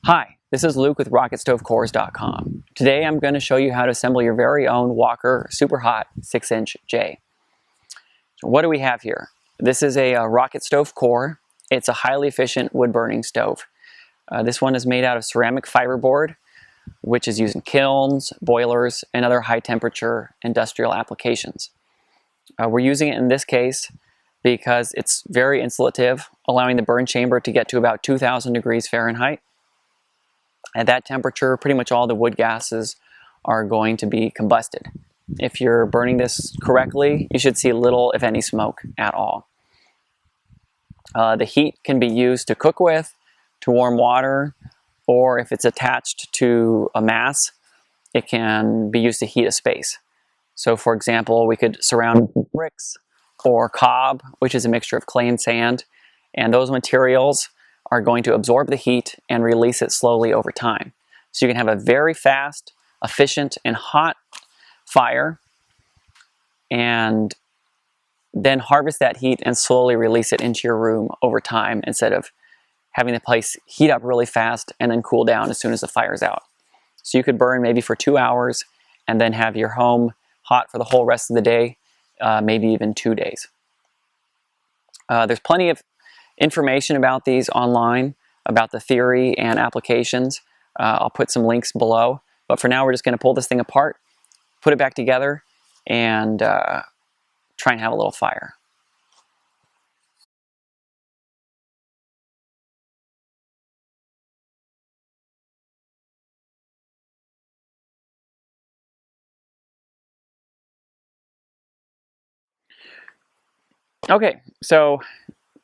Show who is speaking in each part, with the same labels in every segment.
Speaker 1: Hi, this is Luke with RocketStoveCores.com. Today I'm going to show you how to assemble your very own Walker Superhot 6-inch J. So what do we have here? This is a rocket stove core. It's a highly efficient wood-burning stove. This one is made out of ceramic fiberboard, which is used in kilns, boilers, and other high-temperature industrial applications. We're using it in this case because it's very insulative, allowing the burn chamber to get to about 2,000 degrees Fahrenheit. At that temperature, pretty much all the wood gases are going to be combusted. If you're burning this correctly, you should see little, if any, smoke at all. The heat can be used to cook with, to warm water, or if it's attached to a mass, it can be used to heat a space. So for example, we could surround bricks or cob, which is a mixture of clay and sand, and those materials are going to absorb the heat and release it slowly over time. So you can have a very fast, efficient, and hot fire, and then harvest that heat and slowly release it into your room over time instead of having the place heat up really fast and then cool down as soon as the fire's out. So you could burn maybe for 2 hours and then have your home hot for the whole rest of the day, maybe even 2 days. There's plenty of information about these online, about the theory and applications. I'll put some links below, but for now we're just going to pull this thing apart, put it back together, and try and have a little fire. Okay, so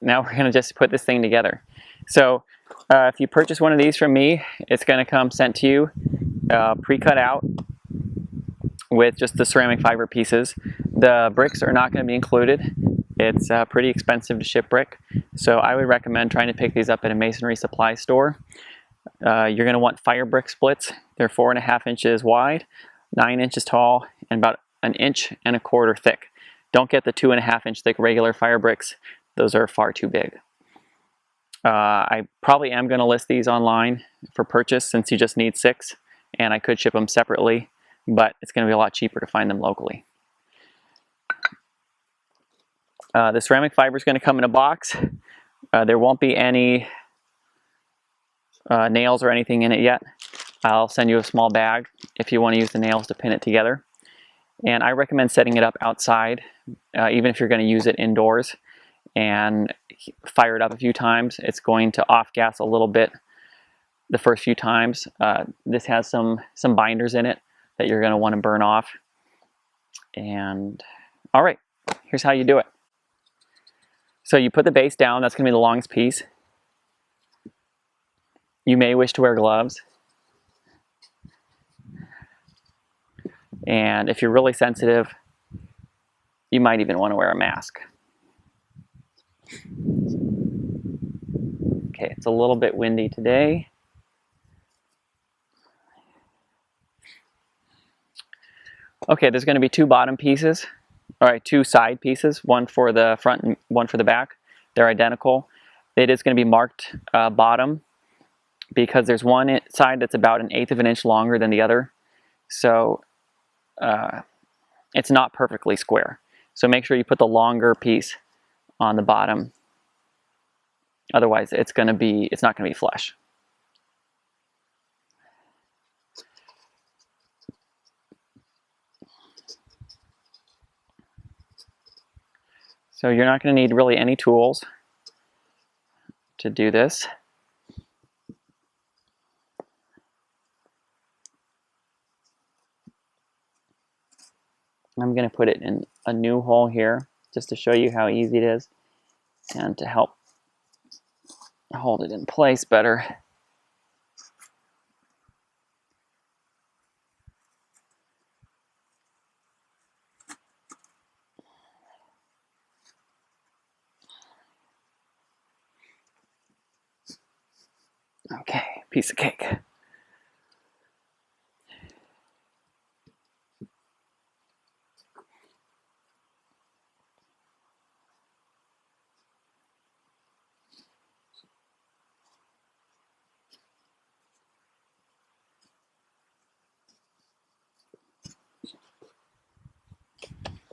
Speaker 1: now we're going to just put this thing together. So if you purchase one of these from me, it's going to come sent to you pre-cut out with just the ceramic fiber pieces. The bricks are not going to be included. It's pretty expensive to ship brick, so I would recommend trying to pick these up at a masonry supply store. You're going to want fire brick splits. They're 4.5 inches wide, 9 inches tall, and about 1.25 inches thick. Don't get the 2.5 inch thick regular fire bricks. Those are far too big. I probably am going to list these online for purchase since you just need 6, and I could ship them separately, but it's going to be a lot cheaper to find them locally. The ceramic fiber is going to come in a box. There won't be any nails or anything in it yet. I'll send you a small bag if you want to use the nails to pin it together. And I recommend setting it up outside, even if you're going to use it indoors, and fire it up a few times. It's going to off-gas a little bit the first few times. This has some binders in it that you're going to want to burn off. And all right, here's how you do it. So you put the base down. That's going to be the longest piece. You may wish to wear gloves. And if you're really sensitive, you might even want to wear a mask. Okay, it's a little bit windy today. Okay, there's going to be 2 bottom pieces. All right, 2 side pieces, one for the front and one for the back. They're identical. It is going to be marked bottom because there's one side that's about 1/8 inch longer than the other. So it's not perfectly square. So make sure you put the longer piece on the bottom. Otherwise, it's not going to be flush. So you're not going to need really any tools to do this. I'm going to put it in a new hole here just to show you how easy it is and to help hold it in place better. Okay, piece of cake.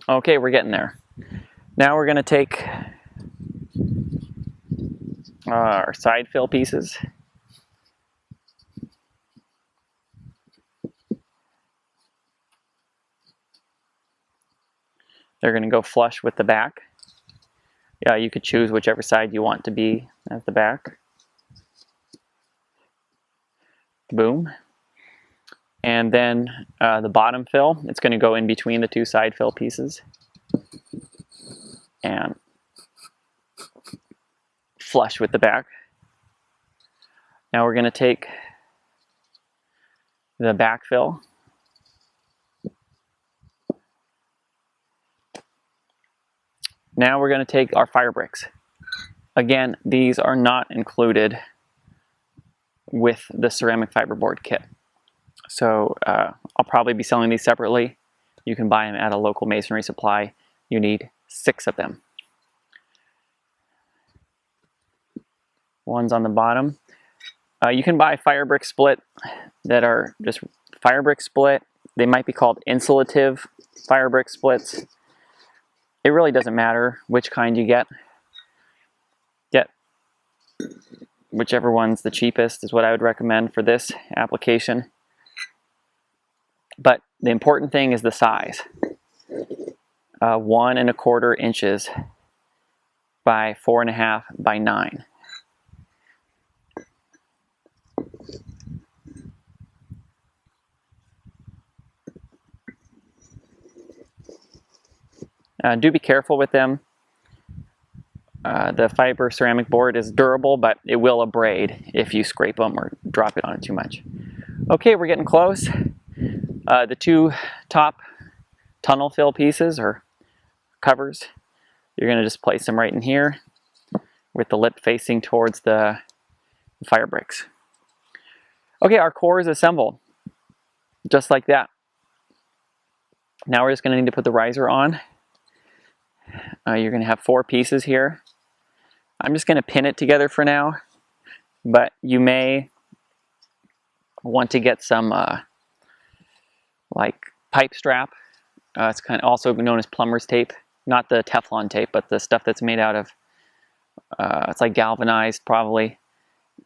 Speaker 1: Okay, we're getting there. Now we're going to take our side fill pieces. They're going to go flush with the back. You could choose whichever side you want to be as the back. Boom. And then the bottom fill, it's going to go in between the two side fill pieces and flush with the back. Now we're going to take the back fill. Now we're going to take our fire bricks. Again, these are not included with the ceramic fiberboard kit. So I'll probably be selling these separately. You can buy them at a local masonry supply. You need 6 of them. One's on the bottom. You can buy fire brick split that are just fire brick split. They might be called insulative fire brick splits. It really doesn't matter which kind you get. Get whichever one's the cheapest is what I would recommend for this application. But the important thing is the size. 1 1/4 inches by 4.5 by 9. Do be careful with them. The fiber ceramic board is durable, but it will abrade if you scrape them or drop it on it too much. Okay, we're getting close. The 2 top tunnel fill pieces or covers, you're going to just place them right in here with the lip facing towards the fire bricks. Okay, our core is assembled just like that. Now we're just going to need to put the riser on. You're going to have 4 pieces here. I'm just going to pin it together for now, but you may want to get some like pipe strap. It's kind of also known as plumber's tape, not the Teflon tape, but the stuff that's made out of, it's like galvanized probably,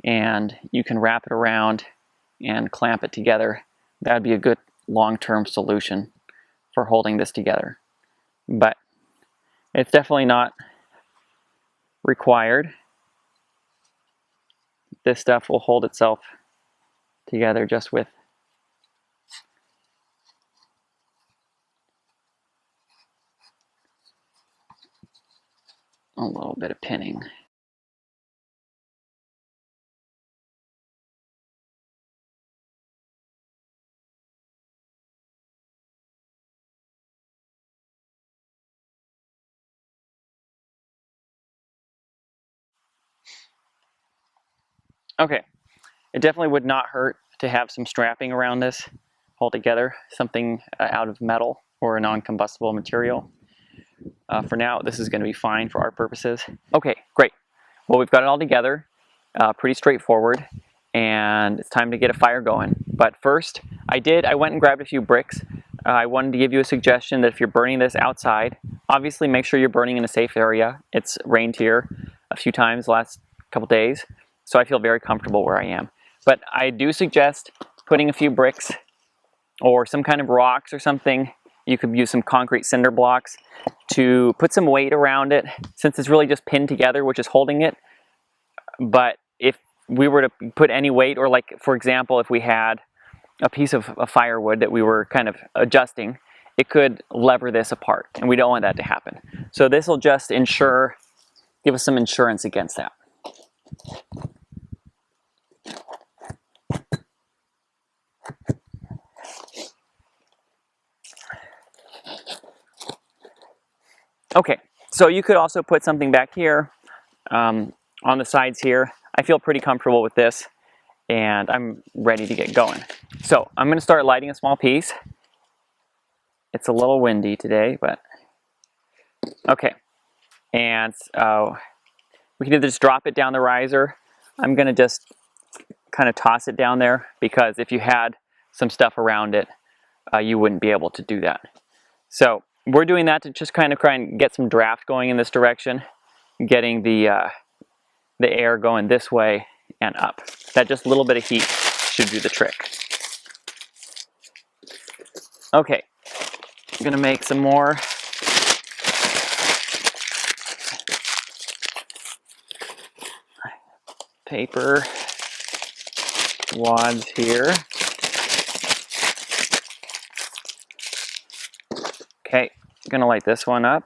Speaker 1: and you can wrap it around and clamp it together. That would be a good long-term solution for holding this together. But it's definitely not required. This stuff will hold itself together just with a little bit of pinning. Okay, it definitely would not hurt to have some strapping around this altogether, something out of metal or a non-combustible material. For now, this is going to be fine for our purposes. Okay, great. Well, we've got it all together, pretty straightforward, and it's time to get a fire going. But first, I went and grabbed a few bricks. I wanted to give you a suggestion that if you're burning this outside, obviously make sure you're burning in a safe area. It's rained here a few times the last couple days, so I feel very comfortable where I am. But I do suggest putting a few bricks or some kind of rocks or something. You could use some concrete cinder blocks to put some weight around it, since it's really just pinned together, which is holding it. But if we were to put any weight, or like, for example, if we had a piece of firewood that we were kind of adjusting, it could lever this apart, and we don't want that to happen. So this will just give us some insurance against that. Okay, so you could also put something back here on the sides here. I feel pretty comfortable with this, and I'm ready to get going. So I'm going to start lighting a small piece. It's a little windy today, but okay. And we can either just drop it down the riser. I'm going to just kind of toss it down there, because if you had some stuff around it, you wouldn't be able to do that. So we're doing that to just kind of try and get some draft going in this direction, getting the air going this way and up. That just a little bit of heat should do the trick. Okay, I'm gonna make some more paper wads here. Okay, I'm gonna light this one up.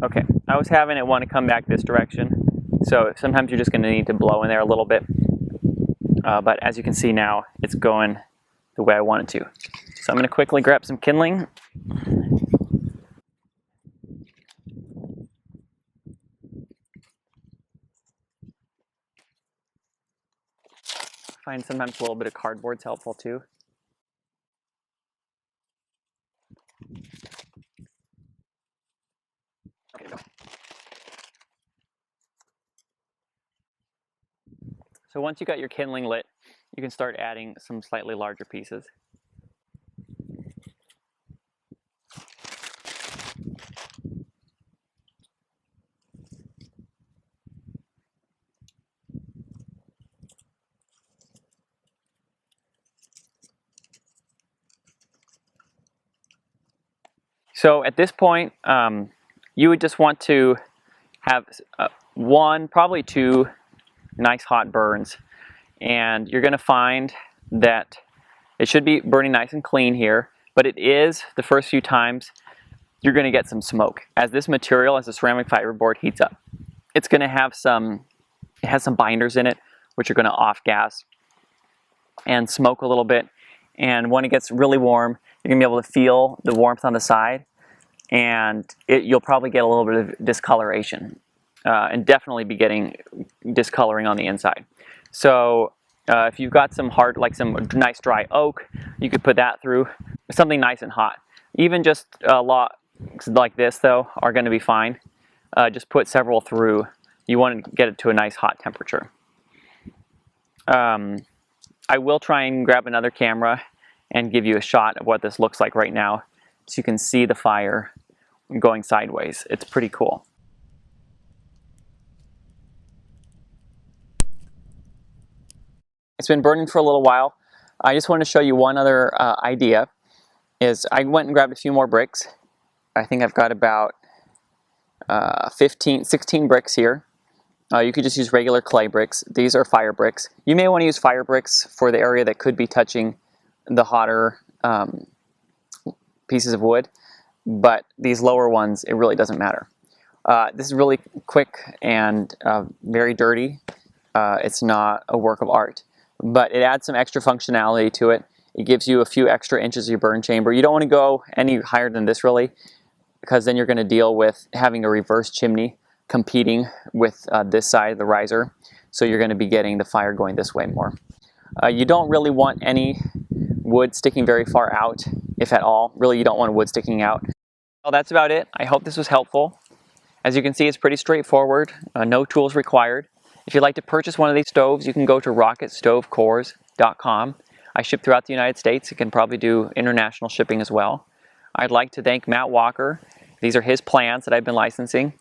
Speaker 1: Okay, I was having it want to come back this direction, so sometimes you're just going to need to blow in there a little bit. But as you can see now, it's going the way I want it to. So I'm going to quickly grab some kindling. I find sometimes a little bit of cardboard's helpful too. Okay, go. So once you got your kindling lit, you can start adding some slightly larger pieces. So at this point, you would just want to have one, probably two nice hot burns. And you're going to find that it should be burning nice and clean here, but it is, the first few times, you're going to get some smoke. As this material, as the ceramic fiberboard heats up, it's going to have it has some binders in it, which are going to off-gas and smoke a little bit. And when it gets really warm, you're going to be able to feel the warmth on the side, and you'll probably get a little bit of discoloration, and definitely be getting discoloring on the inside. So if you've got some some nice dry oak, you could put that through. Something nice and hot. Even just a lot like this though are going to be fine. Just put several through. You want to get it to a nice hot temperature. I will try and grab another camera and give you a shot of what this looks like right now, so you can see the fire going sideways. It's pretty cool. It's been burning for a little while. I just want to show you one other idea. I went and grabbed a few more bricks. I think I've got about 16 bricks here. You could just use regular clay bricks. These are fire bricks. You may want to use fire bricks for the area that could be touching the hotter pieces of wood, but these lower ones, it really doesn't matter. This is really quick and very dirty. It's not a work of art, but it adds some extra functionality to it. It gives you a few extra inches of your burn chamber. You don't want to go any higher than this really, because then you're going to deal with having a reverse chimney competing with this side of the riser. So you're going to be getting the fire going this way more. You don't really want any wood sticking very far out, if at all. Really, you don't want wood sticking out. Well, that's about it. I hope this was helpful. As you can see, it's pretty straightforward. No tools required. If you'd like to purchase one of these stoves, you can go to rocketstovecores.com. I ship throughout the United States. You can probably do international shipping as well. I'd like to thank Matt Walker. These are his plans that I've been licensing.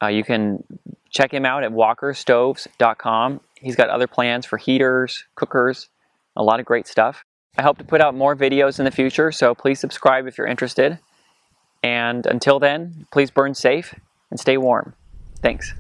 Speaker 1: You can check him out at walkerstoves.com. He's got other plans for heaters, cookers, a lot of great stuff. I hope to put out more videos in the future, so please subscribe if you're interested. And until then, please burn safe and stay warm. Thanks.